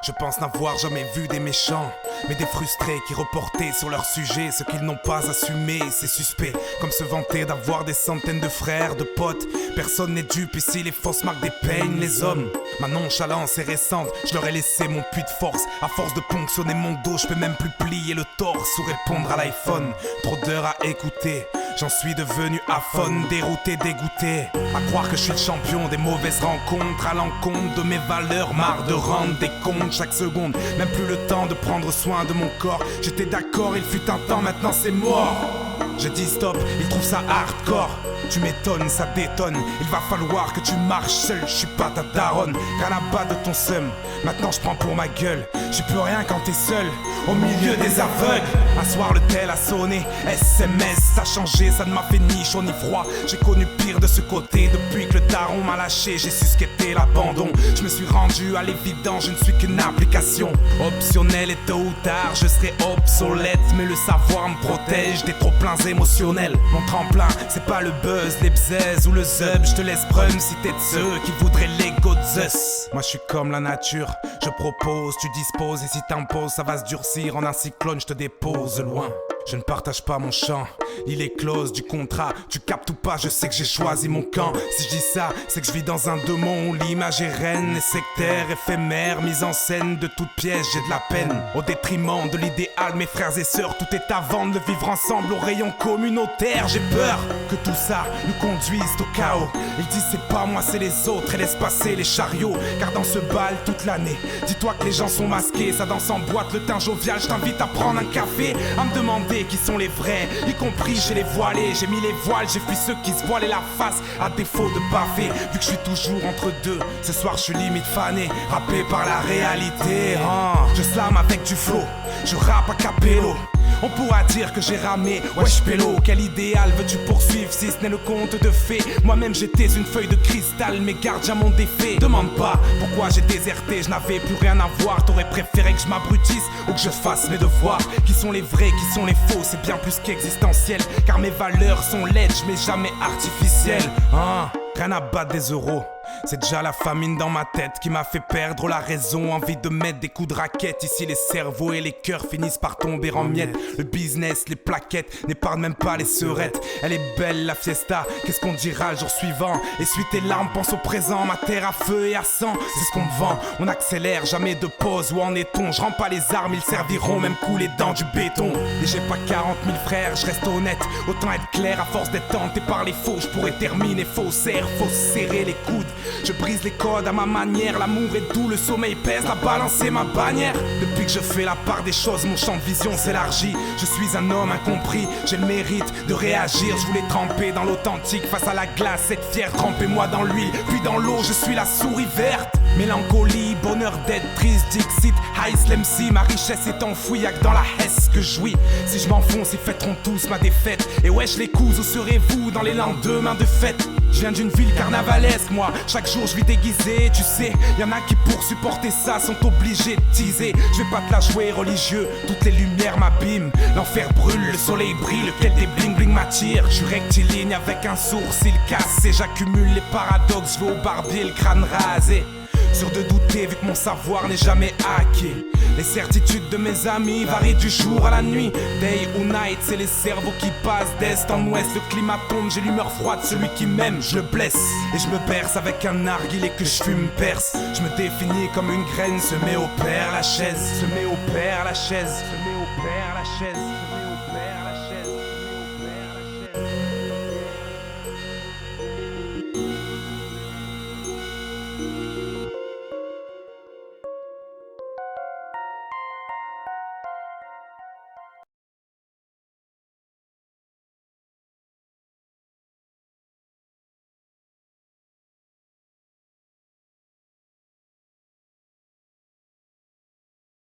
Je pense n'avoir jamais vu des méchants, mais des frustrés qui reportaient sur leur sujet ce qu'ils n'ont pas assumé. C'est suspect, comme se vanter d'avoir des centaines de frères, de potes. Personne n'est dupe ici, les fausses marques dépeignent les hommes. Ma nonchalance est récente, je leur ai laissé mon puits de force. À force de ponctionner mon dos, je peux même plus plier le torse ou répondre à l'iPhone. Trop d'heures à écouter, j'en suis devenu aphone, dérouté, dégoûté. À croire que je suis le champion des mauvaises rencontres, à l'encontre de mes valeurs, marre de rendre des comptes chaque seconde. Même plus le temps de prendre soin de mon corps. J'étais d'accord, il fut un temps, maintenant c'est mort. Je dis stop, ils trouvent ça hardcore. Tu m'étonnes, ça détonne. Il va falloir que tu marches seul, je suis pas ta daronne. Rien à bas de ton seum, maintenant je prends pour ma gueule. J'y peux rien quand t'es seul, au milieu des aveugles. Un soir le tel a sonné, SMS, ça a changé, ça ne m'a fait ni chaud ni froid. J'ai connu pire de ce côté, depuis que le daron m'a lâché, j'ai su ce qu'était l'abandon. Je me suis rendu à l'évident, je ne suis qu'une application optionnelle et tôt ou tard je serai obsolète. Mais le savoir me protège des trop pleins émotionnels. Mon tremplin, c'est pas le buzz, les bzaises ou le zub. Je te laisse brum si t'es de ceux qui voudraient l'ego de Zeus. Moi je suis comme la nature, je propose, tu disposes. Et si t'imposes, ça va se durcir en un cyclone, je te dépose loin. Je ne partage pas mon champ, il est close du contrat. Tu captes ou pas, je sais que j'ai choisi mon camp. Si je dis ça, c'est que je vis dans un démon où l'image est reine et sectaire, éphémère, mise en scène de toute pièce. J'ai de la peine, au détriment de l'idéal. Mes frères et sœurs, tout est à vendre, le vivre ensemble au rayon communautaire. J'ai peur que tout ça nous conduise au chaos. Ils disent c'est pas moi, c'est les autres et laisse passer les chariots. Car dans ce bal toute l'année, dis-toi que les gens sont masqués. Ça danse en boîte, le teint jovial, je t'invite à prendre un café. À me demander qui sont les vrais, y compris chez les voilés. J'ai mis les voiles, j'ai fui ceux qui se voilaient la face à défaut de baffer. Vu que je suis toujours entre deux, ce soir je suis limite fané, rappé par la réalité. Je slam avec du flow, je rappe à capello. On pourra dire que j'ai ramé, wesh pélo. Quel idéal veux-tu poursuivre si ce n'est le conte de fées? Moi-même j'étais une feuille de cristal, mes gardiens m'ont défait. Demande pas pourquoi j'ai déserté, je n'avais plus rien à voir. T'aurais préféré que je m'abrutisse ou que je fasse mes devoirs? Qui sont les vrais, qui sont les faux? C'est bien plus qu'existentiel, car mes valeurs sont laides, mais jamais artificielles. Rien à battre des euros, c'est déjà la famine dans ma tête qui m'a fait perdre la raison. Envie de mettre des coups de raquette. Ici les cerveaux et les cœurs finissent par tomber en miettes. Le business, les plaquettes n'épargnent même pas les seurettes. Elle est belle la fiesta, qu'est-ce qu'on dira le jour suivant? Essuie tes larmes, pense au présent. Ma terre à feu et à sang, c'est ce qu'on me vend. On accélère, jamais de pause, où en est-on? Je rends pas les armes, ils serviront même couler dans du béton. Et j'ai pas 40 000 frères, je reste honnête. Autant être clair, à force d'être tenté par les faux, je pourrais terminer faussaire. Faut serrer les coudes, je brise les codes à ma manière. L'amour est doux, le sommeil pèse, la balance est ma bannière. Depuis que je fais la part des choses, mon champ de vision s'élargit. Je suis un homme incompris, j'ai le mérite de réagir. Je voulais tremper dans l'authentique face à la glace, être fier, trempez-moi dans l'huile, puis dans l'eau, je suis la souris verte. Mélancolie, bonheur d'être triste, Dixit, Ice l'MC, ma richesse est enfouie, y'a que dans la Hesse que je jouis. Si je m'enfonce, ils fêteront tous ma défaite. Et wesh les coups, où serez-vous dans les lendemains de fête? Je viens d'une ville carnavalesque, moi, chaque jour je vis déguisé. Tu sais, y'en a qui pour supporter ça sont obligés de teaser. Je vais pas te la jouer religieux, toutes les lumières m'abîment. L'enfer brûle, le soleil brille, lequel des bling bling m'attire. Je suis rectiligne avec un sourcil cassé. J'accumule les paradoxes, je vais au barbier le crâne rasé. Sûr de douter vu que mon savoir n'est jamais hacké. Les certitudes de mes amis varient du jour à la nuit. Day ou night, c'est les cerveaux qui passent d'est en ouest. Le climat tombe, j'ai l'humeur froide, celui qui m'aime, je le blesse. Et je me berce avec un narguilé que je fume perce. Je me définis comme une graine semée au Père Lachaise. Semée au Père Lachaise. Semée au Père Lachaise.